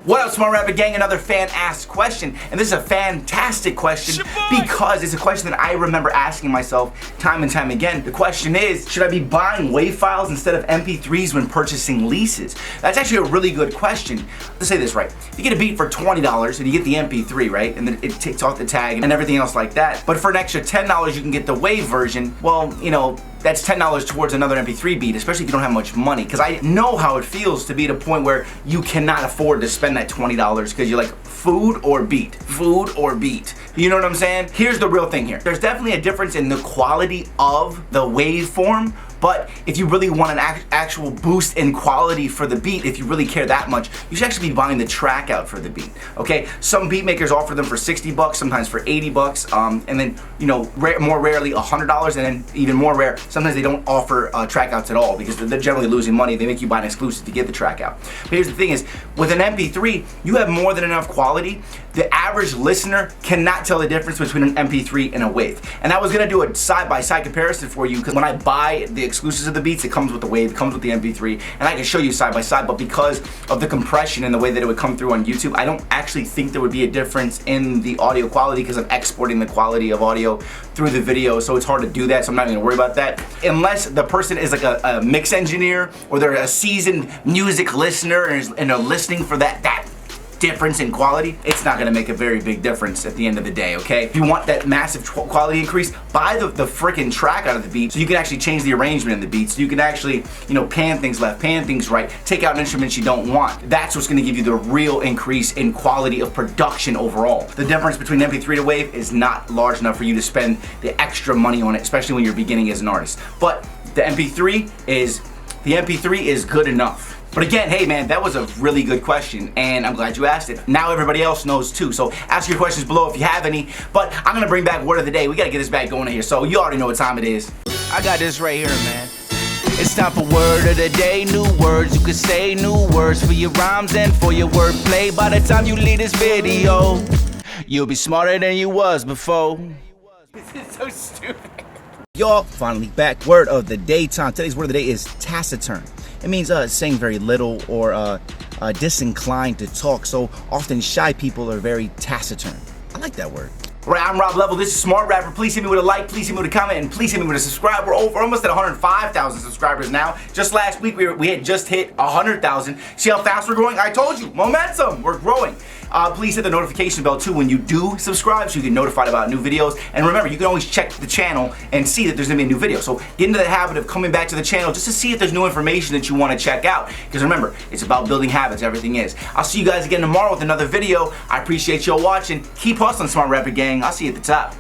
What up, Smart Rapid Gang? Another fan asked question, and this is a fantastic question because it's a question that I remember asking myself time and time again. The question is, should I be buying WAV files instead of MP3s when purchasing leases? That's actually a really good question. Let's say this right. If you get a beat for $20 and you get the MP3, right, and then it takes off the tag and everything else like that, but for an extra $10 you can get the WAV version, well, you know, that's $10 towards another MP3 beat, especially if you don't have much money. Because I know how it feels to be at a point where you cannot afford to spend that $20 because you're like, food or beat? Food or beat? You know what I'm saying? Here's the real thing here. There's definitely a difference in the quality of the waveform, but if you really want an actual boost in quality for the beat, if you really care that much, you should actually be buying the track out for the beat, okay? Some beat makers offer them for 60 bucks, sometimes for 80 bucks, and then, you know, more rarely $100, and then even more rare, sometimes they don't offer track outs at all because they're generally losing money. They make you buy an exclusive to get the track out. But here's the thing is, with an MP3, you have more than enough quality. The average listener cannot tell the difference between an MP3 and a WAV. And I was gonna do a side-by-side comparison for you because when I buy the exclusives of the beats, it comes with the WAV, it comes with the MP3, and I can show you side-by-side, but because of the compression and the way that it would come through on YouTube, I don't actually think there would be a difference in the audio quality because I'm exporting the quality of audio through the video, so it's hard to do that, so I'm not even gonna worry about that. Unless the person is like a mix engineer or they're a seasoned music listener and are listening for that difference in quality, it's not gonna make a very big difference at the end of the day, okay? If you want that massive quality increase, buy the freaking track out of the beat so you can actually change the arrangement in the beat, so you can actually, you know, pan things left, pan things right, take out instruments you don't want. That's what's gonna give you the real increase in quality of production overall. The difference between MP3 to WAV is not large enough for you to spend the extra money on it, especially when you're beginning as an artist. But the MP3 is good enough. But again, hey man, that was a really good question, and I'm glad you asked it. Now everybody else knows too, so ask your questions below if you have any. But I'm gonna bring back word of the day. We gotta get this back going here, so you already know what time it is. I got this right here, man. It's time for word of the day. New words you can say, new words for your rhymes and for your wordplay. By the time you leave this video, you'll be smarter than you was before. This is so stupid. Y'all, finally back. Word of the day time. Today's word of the day is taciturn. It means saying very little or disinclined to talk. So often shy people are very taciturn. I like that word. All right, I'm Rob Level. This is Smart Rapper. Please hit me with a like, please hit me with a comment, and please hit me with a subscribe. We're almost at 105,000 subscribers now. Just last week, we had just hit 100,000. See how fast we're growing? I told you, momentum, we're growing. Please hit the notification bell too when you do subscribe so you get notified about new videos. And remember, you can always check the channel and see that there's gonna be a new video. So get into the habit of coming back to the channel just to see if there's new information that you wanna check out. Because remember, it's about building habits, everything is. I'll see you guys again tomorrow with another video. I appreciate y'all watching. Keep hustling, Smart Rapid Gang. I'll see you at the top.